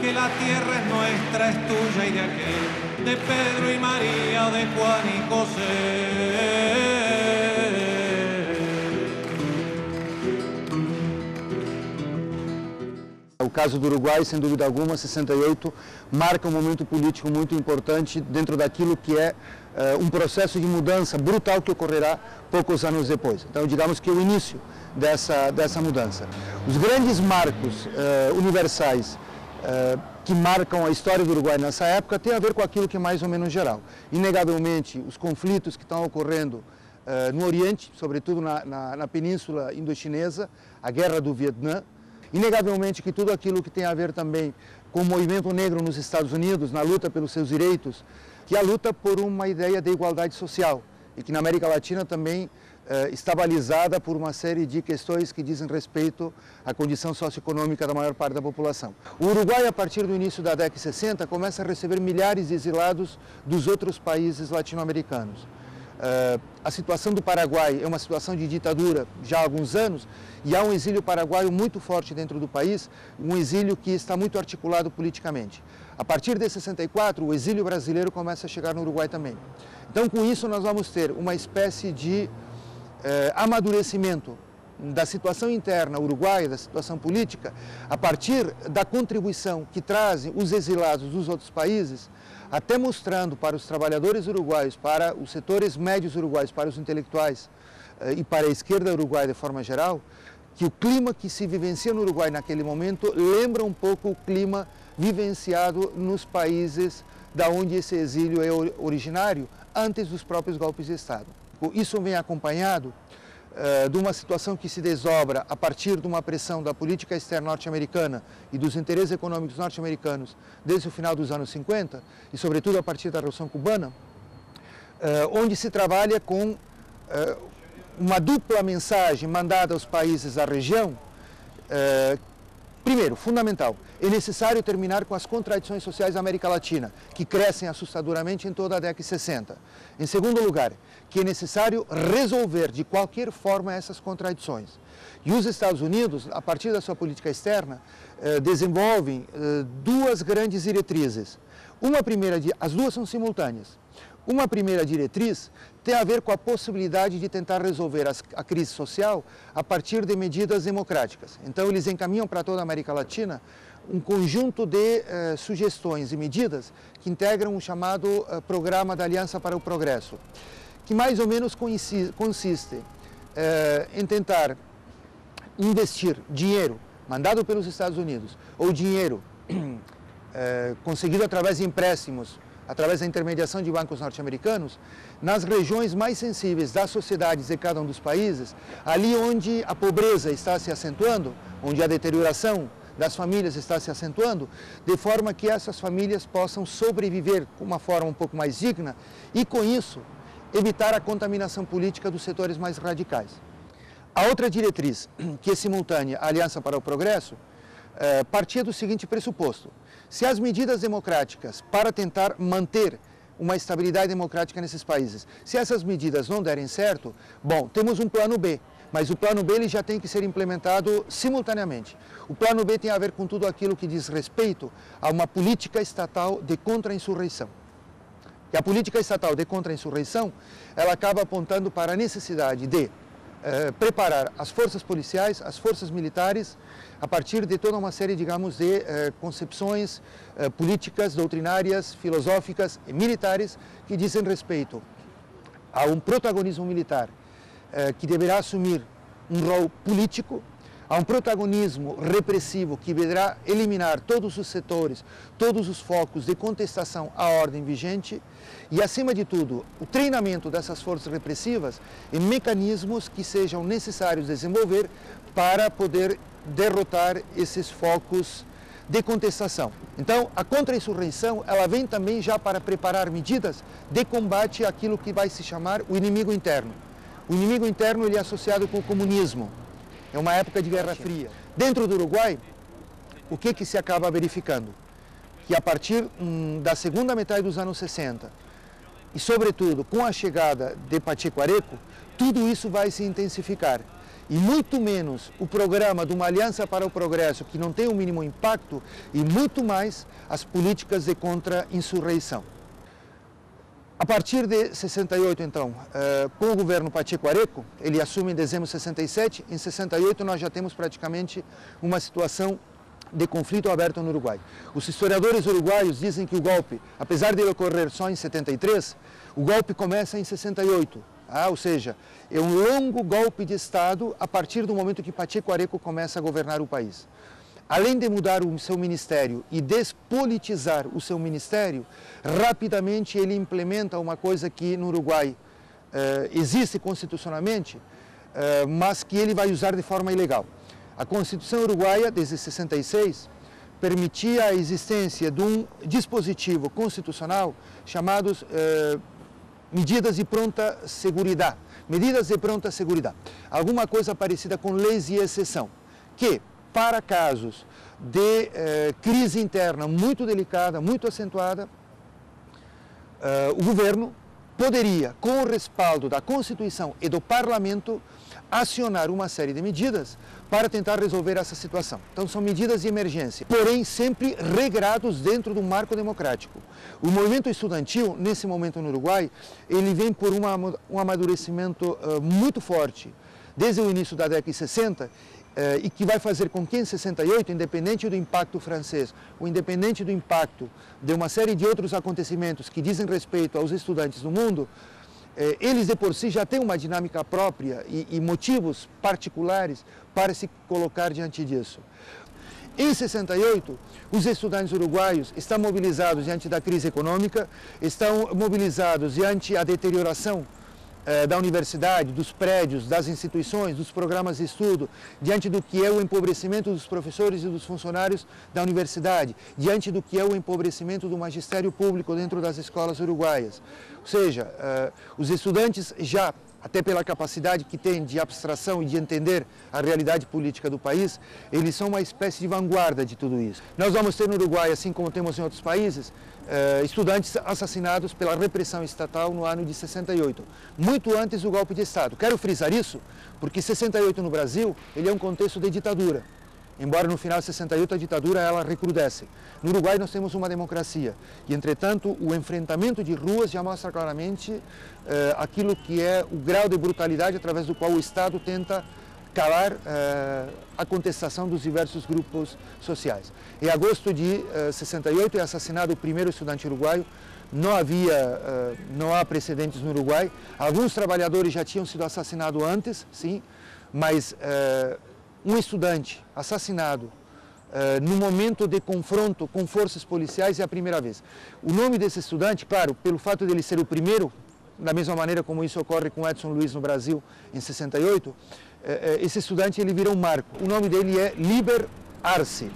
que la tierra es nuestra, es tuya y de aquel, de Pedro y María, de Juan y José. O caso do Uruguai, sem dúvida alguma, 68, marca um momento político muito importante dentro daquilo que é um processo de mudança brutal que ocorrerá poucos anos depois. Então, digamos que é o início dessa mudança. Os grandes marcos universais que marcam a história do Uruguai nessa época têm a ver com aquilo que é mais ou menos geral. Inegavelmente, os conflitos que estão ocorrendo no Oriente, sobretudo na Península Indochinesa, a Guerra do Vietnã. Inegavelmente que tudo aquilo que tem a ver também com o movimento negro nos Estados Unidos, na luta pelos seus direitos, que é a luta por uma ideia de igualdade social e que na América Latina também está balizada por uma série de questões que dizem respeito à condição socioeconômica da maior parte da população. O Uruguai, a partir do início da década de 60, começa a receber milhares de exilados dos outros países latino-americanos. A situação do Paraguai é uma situação de ditadura já há alguns anos e há um exílio paraguaio muito forte dentro do país, um exílio que está muito articulado politicamente. A partir de 64, o exílio brasileiro começa a chegar no Uruguai também. Então, com isso, nós vamos ter uma espécie de amadurecimento da situação interna uruguaia, da situação política, a partir da contribuição que trazem os exilados dos outros países, até mostrando para os trabalhadores uruguaios, para os setores médios uruguaios, para os intelectuais e para a esquerda uruguaia de forma geral, que o clima que se vivencia no Uruguai naquele momento lembra um pouco o clima vivenciado nos países da onde esse exílio é originário, antes dos próprios golpes de Estado. Isso vem acompanhado de uma situação que se desdobra a partir de uma pressão da política externa norte-americana e dos interesses econômicos norte-americanos desde o final dos anos 50 e, sobretudo, a partir da Revolução Cubana, onde se trabalha com uma dupla mensagem mandada aos países da região. Primeiro, fundamental, é necessário terminar com as contradições sociais da América Latina, que crescem assustadoramente em toda a década de 60. Em segundo lugar, que é necessário resolver de qualquer forma essas contradições. E os Estados Unidos, a partir da sua política externa, desenvolvem duas grandes diretrizes. As duas são simultâneas. Uma primeira diretriz tem a ver com a possibilidade de tentar resolver a crise social a partir de medidas democráticas. Então, eles encaminham para toda a América Latina um conjunto de sugestões e medidas que integram o chamado Programa da Aliança para o Progresso, que mais ou menos consiste em tentar investir dinheiro mandado pelos Estados Unidos ou dinheiro conseguido através de empréstimos, através da intermediação de bancos norte-americanos, nas regiões mais sensíveis das sociedades de cada um dos países, ali onde a pobreza está se acentuando, onde a deterioração das famílias está se acentuando, de forma que essas famílias possam sobreviver de uma forma um pouco mais digna e, com isso, evitar a contaminação política dos setores mais radicais. A outra diretriz, que é simultânea à Aliança para o Progresso, partia do seguinte pressuposto: se as medidas democráticas para tentar manter uma estabilidade democrática nesses países, se essas medidas não derem certo, bom, temos um plano B, mas o plano B ele já tem que ser implementado simultaneamente. O plano B tem a ver com tudo aquilo que diz respeito a uma política estatal de contra-insurreição. E a política estatal de contra-insurreição, ela acaba apontando para a necessidade de preparar as forças policiais, as forças militares, a partir de toda uma série, digamos, de concepções políticas, doutrinárias, filosóficas e militares que dizem respeito a um protagonismo militar que deverá assumir um rol político, a um protagonismo repressivo que deverá eliminar todos os setores, todos os focos de contestação à ordem vigente e, acima de tudo, o treinamento dessas forças repressivas em mecanismos que sejam necessários desenvolver para poder derrotar esses focos de contestação. Então, a contra-insurreição, ela vem também já para preparar medidas de combate àquilo que vai se chamar o inimigo interno. O inimigo interno ele é associado com o comunismo. É uma época de Guerra Fria. Dentro do Uruguai, o que se acaba verificando? Que a partir da segunda metade dos anos 60, e sobretudo com a chegada de Pacheco Areco, tudo isso vai se intensificar. e muito menos o programa de uma aliança para o progresso que não tem o mínimo impacto, e muito mais as políticas de contra-insurreição. A partir de 68, então, com o governo Pacheco Areco, ele assume em dezembro de 67, em 68 nós já temos praticamente uma situação de conflito aberto no Uruguai. Os historiadores uruguaios dizem que o golpe, apesar de ele ocorrer só em 73, o golpe começa em 68, ou seja, é um longo golpe de Estado a partir do momento que Pacheco Areco começa a governar o país. Além de mudar o seu ministério e despolitizar o seu ministério, rapidamente ele implementa uma coisa que no Uruguai existe constitucionalmente, mas que ele vai usar de forma ilegal. A Constituição uruguaia, desde 66, permitia a existência de um dispositivo constitucional chamados medidas de pronta seguridade. Medidas de pronta seguridade. Alguma coisa parecida com leis de exceção, que, para casos de crise interna muito delicada, muito acentuada, o governo poderia, com o respaldo da Constituição e do Parlamento, acionar uma série de medidas para tentar resolver essa situação. Então, são medidas de emergência, porém sempre regrados dentro do marco democrático. O movimento estudantil, nesse momento no Uruguai, ele vem por um amadurecimento muito forte, desde o início da década de 60, e que vai fazer com que em 68, independente do impacto francês, ou independente do impacto de uma série de outros acontecimentos que dizem respeito aos estudantes do mundo, eles de por si já têm uma dinâmica própria e motivos particulares para se colocar diante disso. Em 68, os estudantes uruguaios estão mobilizados diante da crise econômica, estão mobilizados diante da deterioração da universidade, dos prédios, das instituições, dos programas de estudo, diante do que é o empobrecimento dos professores e dos funcionários da universidade, diante do que é o empobrecimento do magistério público dentro das escolas uruguaias. Ou seja, os estudantes já, até pela capacidade que têm de abstração e de entender a realidade política do país, eles são uma espécie de vanguarda de tudo isso. Nós vamos ter no Uruguai, assim como temos em outros países, estudantes assassinados pela repressão estatal no ano de 68, muito antes do golpe de Estado. Quero frisar isso porque 68 no Brasil ele é um contexto de ditadura, embora no final de 68 a ditadura ela recrudesce. No Uruguai nós temos uma democracia e, entretanto, o enfrentamento de ruas já mostra claramente aquilo que é o grau de brutalidade através do qual o Estado tenta calar a contestação dos diversos grupos sociais. Em agosto de 68 é assassinado o primeiro estudante uruguaio. Não há precedentes no Uruguai. Alguns trabalhadores já tinham sido assassinados antes, sim, mas um estudante assassinado no momento de confronto com forças policiais é a primeira vez. O nome desse estudante, claro, pelo fato de ele ser o primeiro, da mesma maneira como isso ocorre com Edson Luiz no Brasil em 68, esse estudante ele virou um marco. O nome dele é Liber Arce.